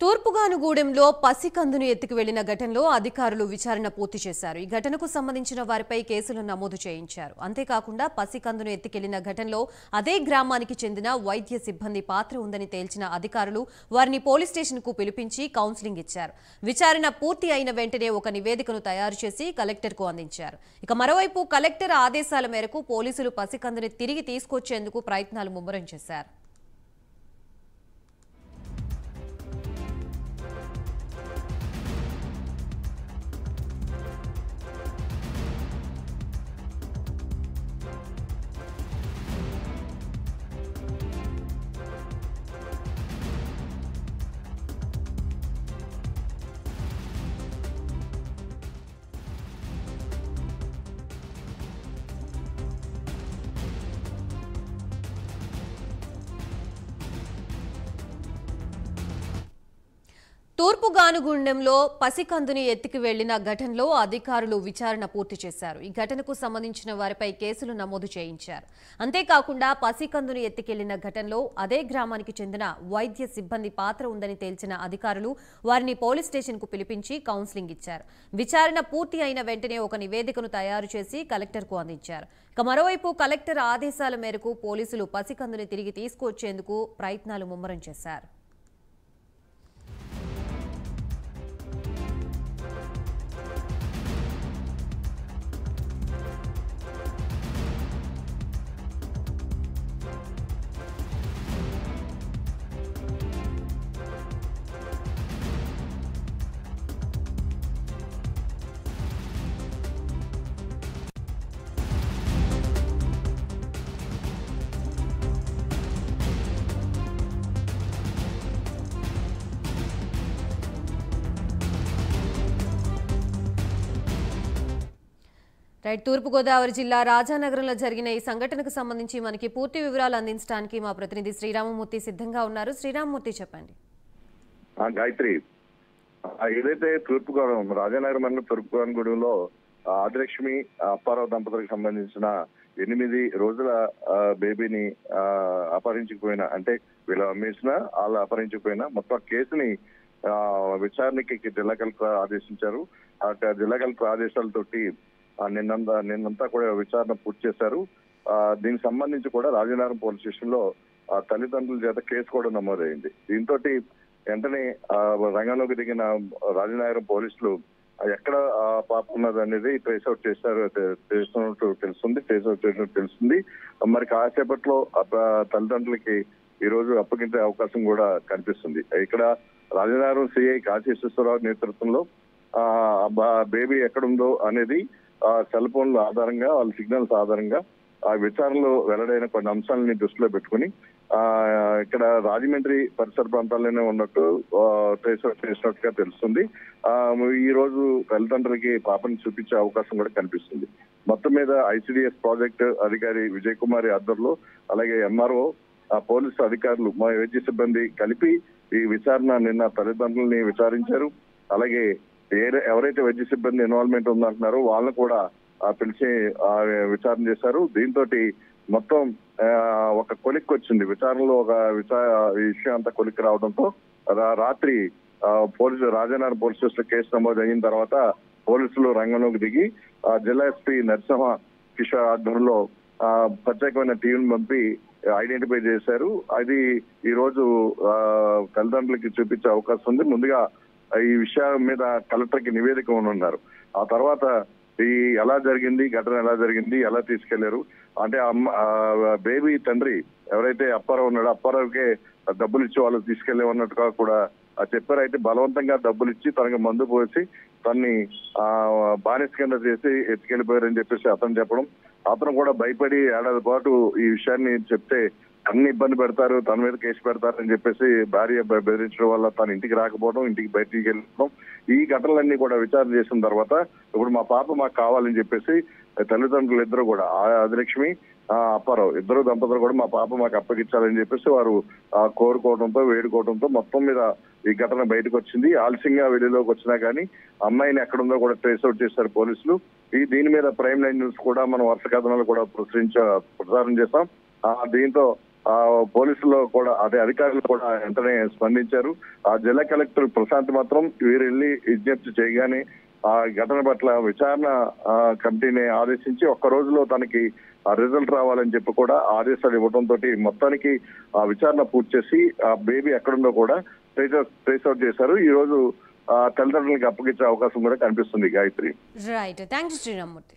తూర్పుగానుగూడెంలో పసికందును ఎత్తుకు వెళ్లిన ఘటనలో అధికారులు విచారణ పూర్తి చేశారు. ఈ ఘటనకు సంబంధించిన వారిపై కేసులు నమోదు చేయించారు. అంతేకాకుండా పసికందును ఎత్తుకెళ్లిన ఘటనలో అదే గ్రామానికి చెందిన వైద్య సిబ్బంది పాత్ర ఉందని తేల్చిన అధికారులు వారిని పోలీస్ స్టేషన్కు పిలిపించి కౌన్సిలింగ్ ఇచ్చారు. విచారణ పూర్తి అయిన వెంటనే ఒక నివేదికను తయారు చేసి కలెక్టర్కు అందించారు. ఇక మరోవైపు కలెక్టర్ ఆదేశాల మేరకు పోలీసులు పసికందుని తిరిగి తీసుకొచ్చేందుకు ప్రయత్నాలు ముమ్మరం చేశారు. తూర్పుగానుగూడెంలో పసికందుని ఎత్తుకు వెళ్లిన ఘటనలో అధికారులు విచారణ పూర్తి చేశారు. ఈ ఘటనకు సంబంధించిన వారిపై కేసులు నమోదు చేయించారు. అంతేకాకుండా పసికందుని ఎత్తుకెళ్లిన ఘటనలో అదే గ్రామానికి చెందిన వైద్య సిబ్బంది పాత్ర ఉందని తేల్చిన అధికారులు వారిని పోలీస్ స్టేషన్కు పిలిపించి కౌన్సిలింగ్ ఇచ్చారు. విచారణ పూర్తి అయిన వెంటనే ఒక నివేదికను తయారు చేసి కలెక్టర్కు అందించారు. ఇక మరోవైపు కలెక్టర్ ఆదేశాల మేరకు పోలీసులు పసికందుని తిరిగి తీసుకొచ్చేందుకు ప్రయత్నాలు ముమ్మరం చేశారు. తూర్పుగోదావరి జిల్లా రాజానగరంలో జరిగిన ఈ సంఘటనకు సంబంధించి మనకి పూర్తి వివరాలు అందించడానికి మా ప్రతినిధి శ్రీరామమూర్తి సిద్ధంగా ఉన్నారు. శ్రీరామమూర్తి చెప్పండి. గాయత్రి, ఏదైతే రాజానగరం మండలం తూర్పుగోదావరిగూడెంలో ఆదిలక్ష్మి అప్పారావు దంపతులకు సంబంధించిన 8 రోజుల బేబీని అపహరించుకుపోయిన, అంటే వీళ్ళు అమ్మేసిన వాళ్ళు అపహరించుకుపోయిన మొత్తం కేసుని విచారణకి జిల్లా కలెక్టర్ ఆదేశించారు. ఆ జిల్లా కలెక్టర్ ఆదేశాలతోటి నిన్నంతా కూడా విచారణ పూర్తి చేశారు. దీనికి సంబంధించి కూడా రాజానగరం పోలీస్ స్టేషన్ లో తల్లిదండ్రుల చేత కేసు కూడా నమోదైంది. దీంతో వెంటనే రంగంలోకి దిగిన రాజానగరం పోలీసులు ఎక్కడ పాప ఉన్నది అనేది ట్రేస్ అవుట్ చేస్తున్నట్టు తెలుస్తుంది. మరి కాసేపట్లో తల్లిదండ్రులకి ఈ రోజు అప్పగించే అవకాశం కూడా కనిపిస్తుంది. ఇక్కడ రాజానగరం సిఐ కాశీ విశ్వేశ్వరరావు నేతృత్వంలో బేబీ ఎక్కడుందో అనేది సెల్ ఫోన్ల ఆధారంగా, వాళ్ళ సిగ్నల్స్ ఆధారంగా ఆ విచారణలో వెల్లడైన కొన్ని అంశాలని దృష్టిలో పెట్టుకుని ఇక్కడ రాజమండ్రి పరిసర ప్రాంతాల్లోనే ఉన్నట్టు ట్రేస్ అవుట్ చేసినట్టుగా తెలుస్తుంది. ఈ రోజు తల్లిదండ్రులకి పాపని చూపించే అవకాశం కూడా కనిపిస్తుంది. మొత్తం మీద ఐసిడిఎస్ ప్రాజెక్ట్ అధికారి విజయ్ కుమార్ ఆధ్వర్యంలో, అలాగే ఎంఆర్ఓ, పోలీసు అధికారులు, మా వైద్య సిబ్బంది కలిపి ఈ విచారణ నిన్న తల్లిదండ్రుల్ని విచారించారు. అలాగే ఎవరైతే వైద్య సిబ్బంది ఇన్వాల్వ్మెంట్ ఉందంటున్నారో వాళ్ళని కూడా పిలిచి విచారణ చేశారు. దీంతో మొత్తం ఒక కొలిక్కి వచ్చింది. విచారణలో విషయం అంతా కొలిక్కి రావడంతో రాత్రి రాజానగరం పోలీస్ స్టేషన్ కేసు నమోదు అయిన తర్వాత పోలీసులు రంగంలోకి దిగి జిల్లా ఎస్పీ నరసింహ కిషోర్ ఆధ్వర్యంలో ప్రత్యేకమైన టీంను పంపి ఐడెంటిఫై చేశారు. అది ఈ రోజు తల్లిదండ్రులకి చూపించే అవకాశం ఉంది. ముందుగా ఈ విషయం మీద కలెక్టర్ కి నివేదిక ఉన్నారు. ఆ తర్వాత ఎలా జరిగింది, ఘటన ఎలా జరిగింది, ఎలా తీసుకెళ్లారు అంటే బేబీ తండ్రి ఎవరైతే అప్పారావు ఉన్నాడో అప్పారావుకే డబ్బులు ఇచ్చి వాళ్ళు తీసుకెళ్లేమన్నట్టుగా కూడా చెప్పారు. అయితే బలవంతంగా డబ్బులు ఇచ్చి తనకి మందు పోసి తన్ని బానిస కింద చేసి ఎత్తుకెళ్లిపోయారని చెప్పేసి అతను చెప్పడం, అతను కూడా భయపడి ఏడాది పాటు ఈ విషయాన్ని చెప్తే అన్ని ఇబ్బంది పెడతారు, తన మీద కేసు పెడతారని చెప్పేసి భార్య బెదిరించడం వల్ల తన ఇంటికి రాకపోవడం, ఇంటికి బయటికి వెళ్ళడం, ఈ ఘటనలన్నీ కూడా విచారణ చేసిన తర్వాత ఇప్పుడు మా పాప మాకు కావాలని చెప్పేసి తల్లిదండ్రులు ఇద్దరు కూడా ఆదిలక్ష్మి అప్పారావు ఇద్దరు దంపతులు కూడా మా పాప మాకు అప్పగించాలని చెప్పేసి వారు కోరుకోవడంతో వేడుకోవడంతో మొత్తం మీద ఈ ఘటన బయటకు వచ్చింది. ఆలస్యంగా వెలుగులోకి వచ్చినా కానీ అమ్మాయిని ఎక్కడుందో కూడా ట్రేస్ అవుట్ చేశారు పోలీసులు. దీని మీద ప్రైమ్ లైన్ న్యూస్ కూడా మనం వరుస కథనాలు కూడా ప్రసారం చేస్తాం. దీంతో పోలీసులు కూడా అదే అధికారులు కూడా వెంటనే స్పందించారు. ఆ జిల్లా కలెక్టర్ ప్రశాంత్ మాత్రం వీరు వెళ్లి విజ్ఞప్తి చేయగానే ఆ ఘటన పట్ల విచారణ కమిటీని ఆదేశించి ఒక్క రోజులో తనకి ఆ రిజల్ట్ రావాలని చెప్పి కూడా ఆదేశాలు ఇవ్వడంతో మొత్తానికి ఆ విచారణ పూర్తి చేసి ఆ బేబీ ఎక్కడుందో కూడా ట్రేస్ అవుట్ చేశారు. ఈ రోజు తల్లిదండ్రులకి అప్పగించే అవకాశం కూడా కనిపిస్తుంది. Gayatri. Right, thank you Sriramamurthy.